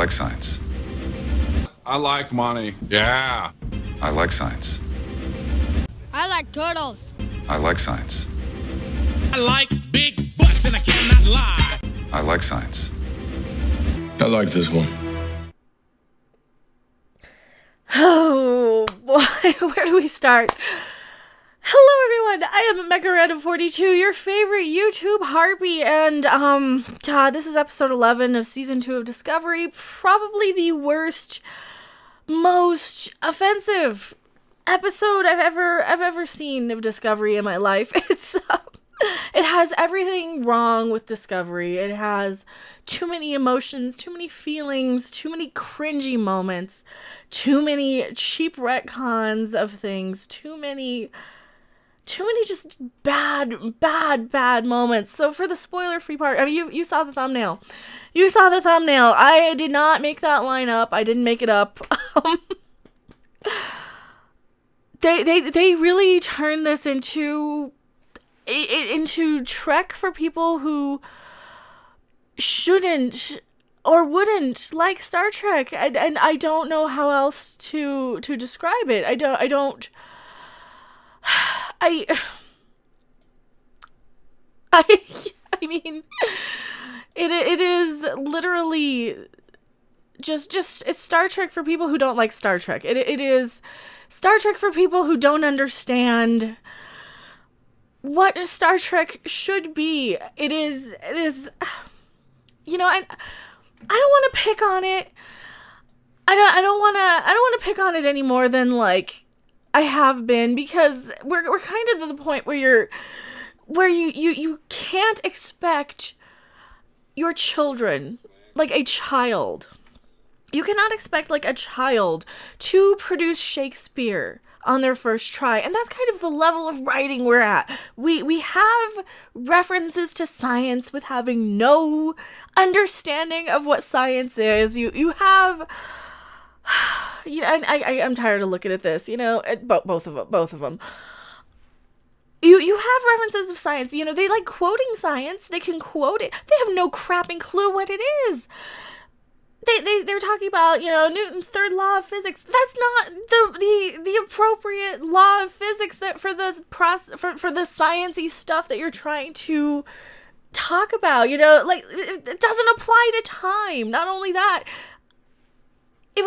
like science. I like money. Yeah. I like science. I like turtles. I like science. I like big butts and I cannot lie. I like science. I like this one. Oh boy, where do we start? Hello everyone, I am Mecha42, your favorite YouTube harpy, and God, this is episode 11 of season 2 of Discovery. Probably the worst, most offensive episode I've ever seen of Discovery in my life. It has everything wrong with Discovery. It has too many emotions, too many feelings, too many cringy moments, too many cheap retcons of things, too many just bad moments. So for the spoiler-free part, I mean, you saw the thumbnail. You saw the thumbnail. I did not make that line up. I didn't make it up. They really turned this into Trek for people who shouldn't or wouldn't like Star Trek, and I don't know how else to describe it. I mean, it is literally just it's Star Trek for people who don't like Star Trek. It is Star Trek for people who don't understand what Star Trek should be. It is, you know, I don't want to pick on it. I don't want to pick on it any more than like I have been, because we're kind of to the point where you can't expect your children, like a child. You cannot expect like a child to produce Shakespeare on their first try, and that's kind of the level of writing we're at. We have references to science with having no understanding of what science is. You have, you know, and I'm tired of looking at this. You know, both of them. You have references of science. You know, they like quoting science. They can quote it. They have no crapping clue what it is. They're talking about, you know, Newton's third law of physics. That's not the appropriate law of physics that for the sciencey stuff that you're trying to talk about. You know, like it doesn't apply to time. Not only that, it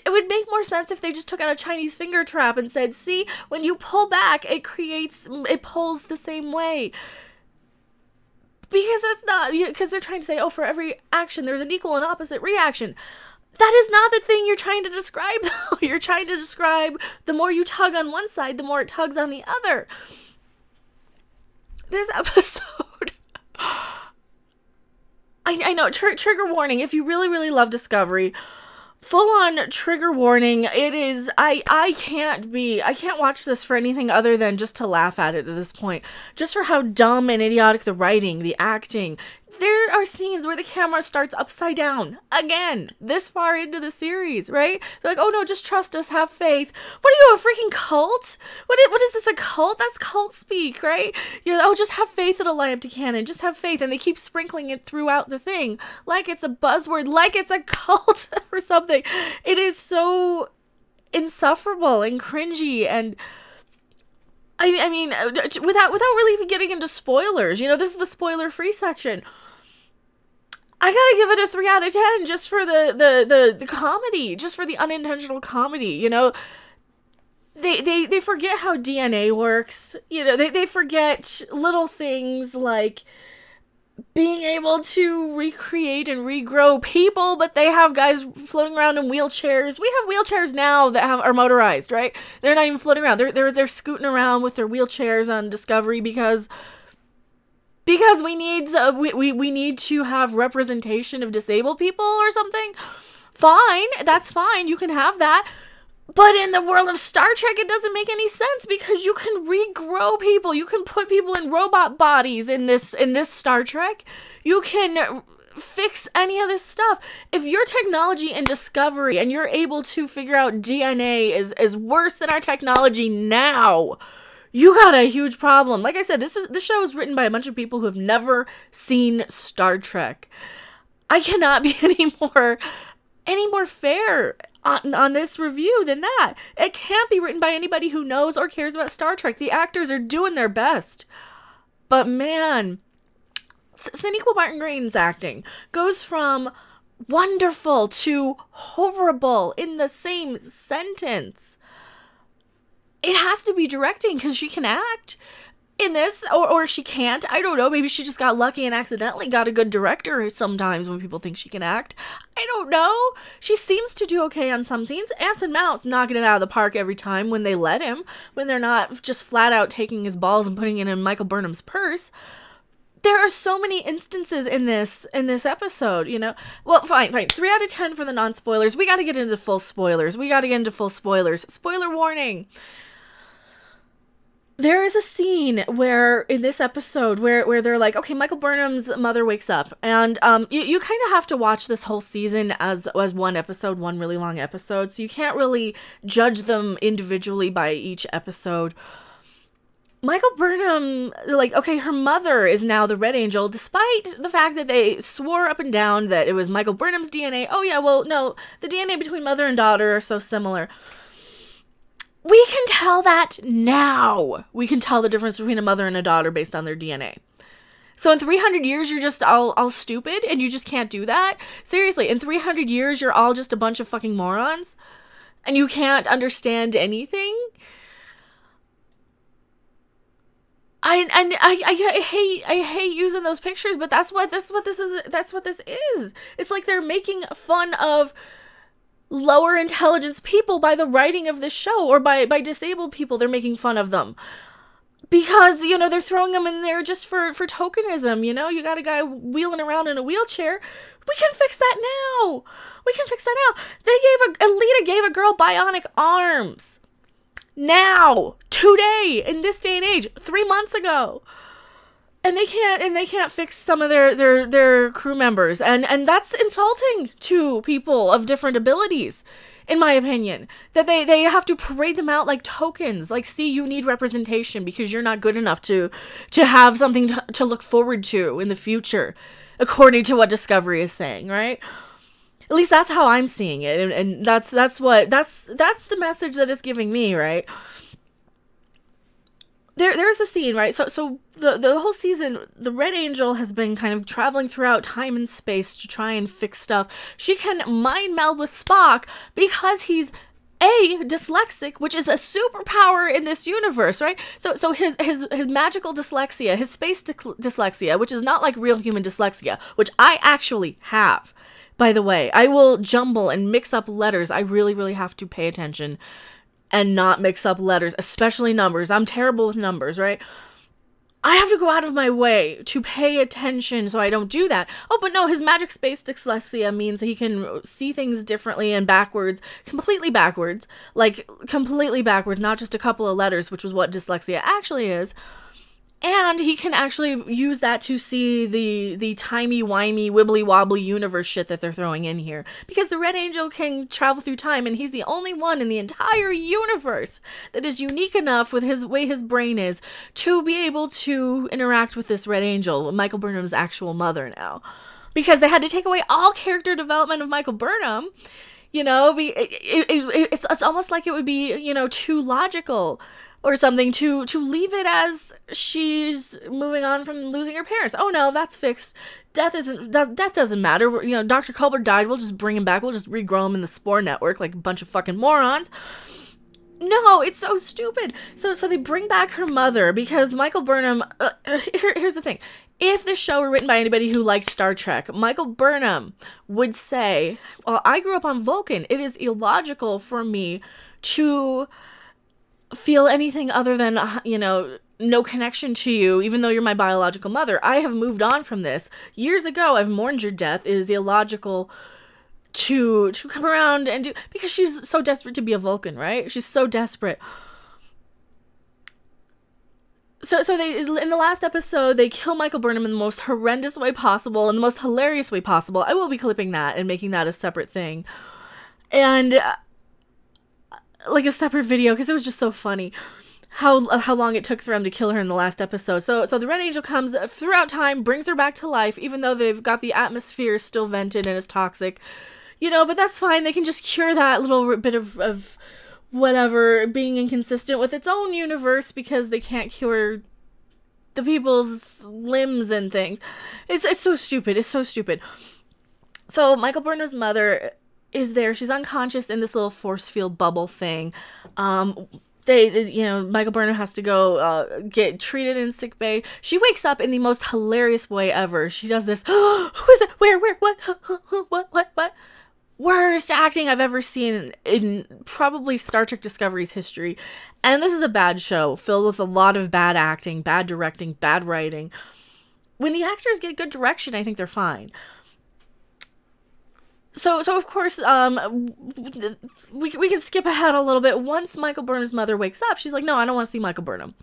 would make more sense if they just took out a Chinese finger trap and said, see, when you pull back, it pulls the same way. Because that's not, because they're trying to say, oh, for every action, there's an equal and opposite reaction. That is not the thing you're trying to describe, though. You're trying to describe the more you tug on one side, the more it tugs on the other. This episode, I know, trigger warning, if you really, really love Discovery, full-on trigger warning. It is, I can't watch this for anything other than just to laugh at it at this point. Just for how dumb and idiotic the writing, the acting. There are scenes where the camera starts upside down. Again, this far into the series, right? They're like, oh no, just trust us, have faith. What are you, a freaking cult? What is this, a cult? That's cult speak, right? You're like, oh, just have faith, it'll line up to canon. Just have faith. And they keep sprinkling it throughout the thing. Like it's a buzzword, like it's a cult or something. It is so insufferable and cringy, and I mean, without really even getting into spoilers, you know, this is the spoiler-free section. I gotta give it a 3 out of 10 just for the comedy, just for the unintentional comedy, you know. They forget how DNA works, you know, they forget little things like being able to recreate and regrow people, but they have guys floating around in wheelchairs. We have wheelchairs now that are motorized, right? They're not even floating around. They're scooting around with their wheelchairs on Discovery because we need to have representation of disabled people or something. Fine, that's fine. You can have that. But in the world of Star Trek, it doesn't make any sense because you can regrow people. You can put people in robot bodies in this Star Trek. You can fix any of this stuff. If your technology in Discovery and you're able to figure out DNA is worse than our technology now, you got a huge problem. Like I said, this show is written by a bunch of people who have never seen Star Trek. I cannot be any more any more fair on this review than that. It can't be written by anybody who knows or cares about Star Trek. The actors are doing their best. But man, Sonequa Martin Green's acting goes from wonderful to horrible in the same sentence. It has to be directing because she can act in this, or she can't. I don't know. Maybe she just got lucky and accidentally got a good director sometimes when people think she can act. I don't know. She seems to do okay on some scenes. Anson Mount's knocking it out of the park every time when they let him, when they're not just flat out taking his balls and putting it in Michael Burnham's purse. There are so many instances in this episode, you know. Well, fine. 3 out of 10 for the non-spoilers. We got to get into full spoilers. Spoiler warning. There is a scene where, in this episode, where they're like, okay, Michael Burnham's mother wakes up, and you kind of have to watch this whole season as one episode, one really long episode, so you can't really judge them individually by each episode. Michael Burnham, like, okay, her mother is now the Red Angel, despite the fact that they swore up and down that it was Michael Burnham's DNA. Oh yeah, well, no, the DNA between mother and daughter are so similar. We can tell that now. We can tell the difference between a mother and a daughter based on their DNA. So in 300 years, you're just all stupid and you just can't do that? Seriously, in 300 years, you're all just a bunch of fucking morons? And you can't understand anything? I hate using those pictures, but that's what this is. It's like they're making fun of lower intelligence people by the writing of this show, or by disabled people. They're making fun of them because, you know, they're throwing them in there just for tokenism. You know, you got a guy wheeling around in a wheelchair. We can fix that now. Alita gave a girl bionic arms now, today, in this day and age, 3 months ago. And they can't fix some of their crew members. And that's insulting to people of different abilities, in my opinion. That they have to parade them out like tokens. Like, see, you need representation because you're not good enough to have something to look forward to in the future, according to what Discovery is saying, right? At least that's how I'm seeing it. And that's the message that it's giving me, right? There's the scene, right? So the whole season, the Red Angel has been kind of traveling throughout time and space to try and fix stuff. She can mind meld with Spock because he's dyslexic, which is a superpower in this universe, right? So his magical dyslexia, his space dyslexia, which is not like real human dyslexia, which I actually have. By the way, I will jumble and mix up letters. I really, really have to pay attention and not mix up letters, especially numbers. I'm terrible with numbers, right? I have to go out of my way to pay attention so I don't do that. Oh, but no, his magic space dyslexia means he can see things differently and backwards, completely backwards, not just a couple of letters, which was what dyslexia actually is. And he can actually use that to see the timey-wimey, wibbly-wobbly universe shit that they're throwing in here. Because the Red Angel can travel through time, and he's the only one in the entire universe that is unique enough with his way his brain is to be able to interact with this Red Angel, Michael Burnham's actual mother now. Because they had to take away all character development of Michael Burnham. You know, it's almost like it would be, you know, too logical or something to leave it as she's moving on from losing her parents. Oh no, that's fixed. Death doesn't matter. You know, Dr. Culber died. We'll just bring him back. We'll just regrow him in the Spore Network like a bunch of fucking morons. No, it's so stupid. So they bring back her mother because Michael Burnham. Here's the thing: if this show were written by anybody who liked Star Trek, Michael Burnham would say, "Well, I grew up on Vulcan. It is illogical for me to feel anything other than, you know, no connection to you, even though you're my biological mother. I have moved on from this. Years ago, I've mourned your death. It is illogical to come around and do," because she's so desperate to be a Vulcan, right? She's so desperate. So they, in the last episode, they kill Michael Burnham in the most horrendous way possible, in the most hilarious way possible. I will be clipping that and making that a separate thing. And like a separate video, because it was just so funny how long it took for them to kill her in the last episode. So the Red Angel comes throughout time, brings her back to life, even though they've got the atmosphere still vented and is toxic. You know, but that's fine. They can just cure that little bit of whatever being inconsistent with its own universe because they can't cure the people's limbs and things. It's so stupid. It's so stupid. So Michael Burnham's mother is there. She's unconscious in this little force field bubble thing. Michael Burnham has to go get treated in sick bay. She wakes up in the most hilarious way ever. She does this, who is it? Where, what? Worst acting I've ever seen in probably Star Trek Discovery's history. And this is a bad show, filled with a lot of bad acting, bad directing, bad writing. When the actors get good direction, I think they're fine. So of course, we can skip ahead a little bit. Once Michael Burnham's mother wakes up, she's like, no, I don't want to see Michael Burnham.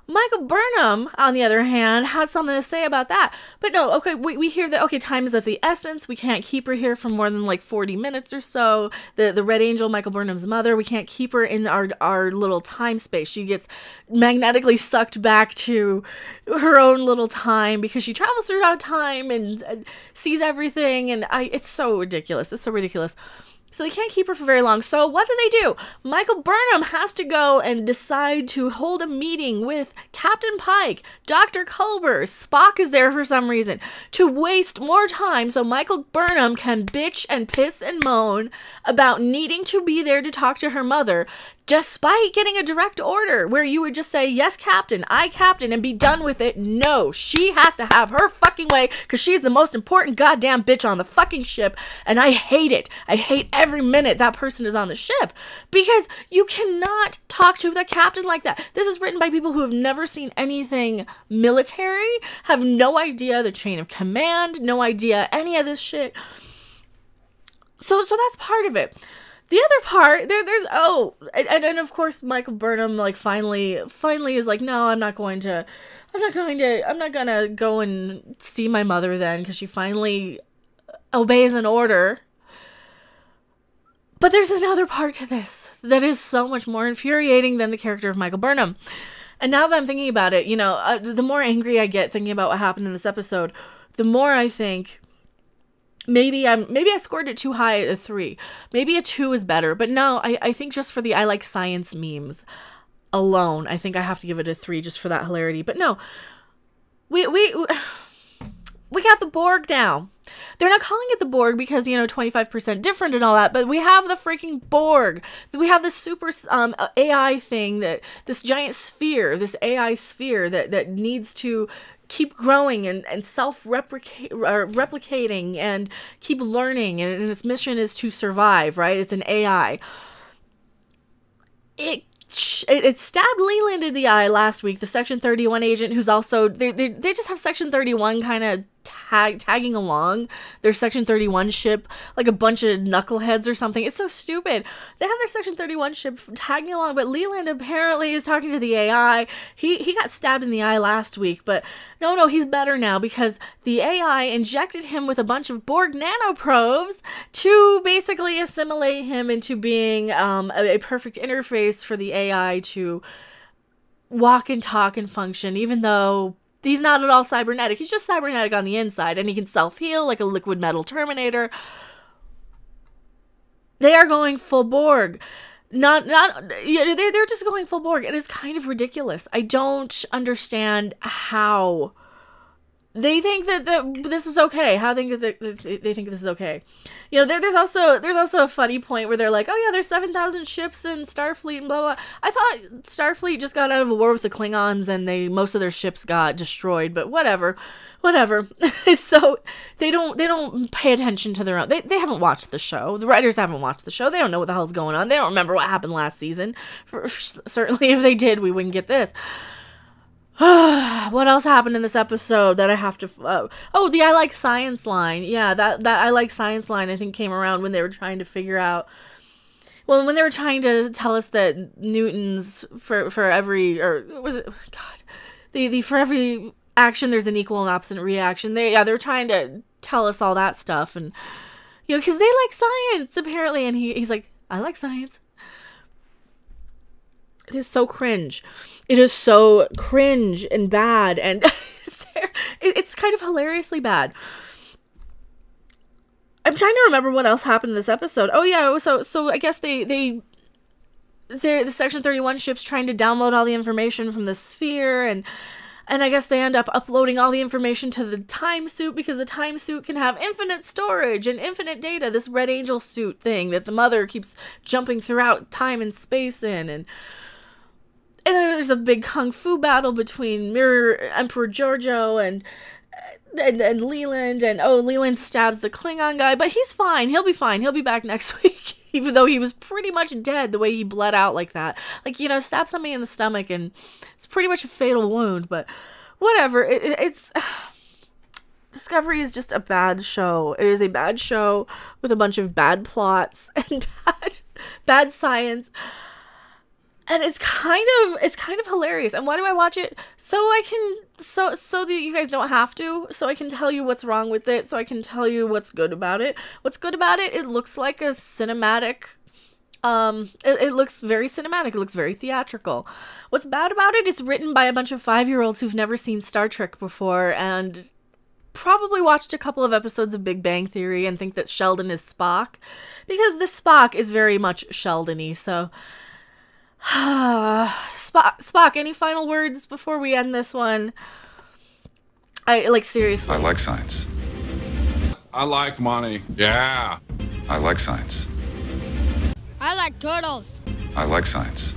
Michael Burnham, on the other hand, has something to say about that. But no, okay, we hear that, okay, time is of the essence. We can't keep her here for more than like 40 minutes or so. The Red Angel, Michael Burnham's mother, we can't keep her in our little time space. She gets magnetically sucked back to her own little time because she travels throughout time and sees everything. And it's so ridiculous. It's so ridiculous. So they can't keep her for very long. So what do? Michael Burnham has to go and decide to hold a meeting with Captain Pike, Dr. Culber. Spock is there for some reason to waste more time so Michael Burnham can bitch and piss and moan about needing to be there to talk to her mother, despite getting a direct order where you would just say, yes, Captain, I Captain, and be done with it. No, she has to have her fucking way because she's the most important goddamn bitch on the fucking ship, and I hate it. I hate every minute that person is on the ship because you cannot talk to the captain like that. This is written by people who have never seen anything military, have no idea the chain of command, no idea any of this shit. So that's part of it. The other part, there's of course Michael Burnham like finally is like, no, I'm not gonna go and see my mother then, because she finally obeys an order. But there's another part to this that is so much more infuriating than the character of Michael Burnham. And now that I'm thinking about it, the more angry I get thinking about what happened in this episode, the more I think, maybe I scored it too high at a 3. Maybe a 2 is better. But no, I think just for the I like science memes alone, I think I have to give it a 3 just for that hilarity. But no, we got the Borg now. They're not calling it the Borg because, 25% different and all that, but we have the freaking Borg. We have this super AI thing, this giant sphere, this AI sphere that needs to keep growing and self-replicating and keep learning, and its mission is to survive, right? It's an AI. It stabbed Leland in the eye last week, the Section 31 agent, who's also, they just have Section 31 kind of tagging along their Section 31 ship like a bunch of knuckleheads or something. It's so stupid. They have their Section 31 ship tagging along, but Leland apparently is talking to the AI. He got stabbed in the eye last week, but no, he's better now because the AI injected him with a bunch of Borg nanoprobes to basically assimilate him into being a perfect interface for the AI to walk and talk and function, even though he's not at all cybernetic. He's just cybernetic on the inside, and he can self-heal like a liquid metal Terminator. They are going full Borg. They're just going full Borg. It is kind of ridiculous. I don't understand how they think that this is okay. How they think that they think this is okay. There's also a funny point where they're like, oh yeah, there's 7,000 ships in Starfleet and blah blah. I thought Starfleet just got out of a war with the Klingons and most of their ships got destroyed. But whatever. It's so they don't pay attention to their own. They haven't watched the show. The writers haven't watched the show. They don't know what the hell's going on. They don't remember what happened last season. Certainly, if they did, we wouldn't get this. What else happened in this episode that I have to... the I like science line. Yeah, that I like science line I think came around when they were trying to figure out... Well, when they were trying to tell us that Newton's for every... Or was it... God. For every action there's an equal and opposite reaction. They're trying to tell us all that stuff. And, because they like science, apparently. And he's like, I like science. It is so cringe. It is so cringe and bad, and it's kind of hilariously bad. I'm trying to remember what else happened in this episode. Oh yeah, so I guess the Section 31 ship's trying to download all the information from the sphere, and I guess they end up uploading all the information to the time suit because the time suit can have infinite storage and infinite data, this Red Angel suit thing that the mother keeps jumping throughout time and space in, and then there's a big kung fu battle between Mirror Emperor Giorgio and Leland, and Leland stabs the Klingon guy, but he's fine. He'll be fine. He'll be back next week, even though he was pretty much dead the way he bled out like that. Like, stab somebody in the stomach and it's pretty much a fatal wound, but whatever. It's Discovery is just a bad show. It is a bad show with a bunch of bad plots and bad science. And it's kind of hilarious. And why do I watch it? So that you guys don't have to. So I can tell you what's wrong with it. So I can tell you what's good about it. What's good about it? It looks like a cinematic. It looks very cinematic. It looks very theatrical. What's bad about it? It's written by a bunch of 5-year-olds who've never seen Star Trek before and probably watched a couple of episodes of Big Bang Theory and think that Sheldon is Spock, because this Spock is very much Sheldon-y. So. Spock, any final words before we end this one? Seriously. I like science. I like money. Yeah. I like science. I like turtles. I like science.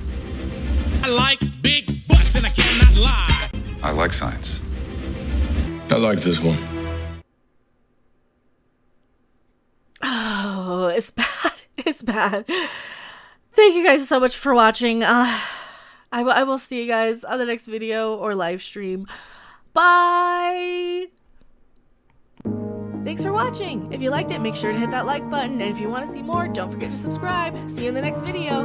I like big butts and I cannot lie. I like science. I like this one. Oh, it's bad. It's bad. Thank you guys so much for watching. I will see you guys on the next video or live stream. Bye! Thanks for watching. If you liked it, make sure to hit that like button. And if you want to see more, don't forget to subscribe. See you in the next video.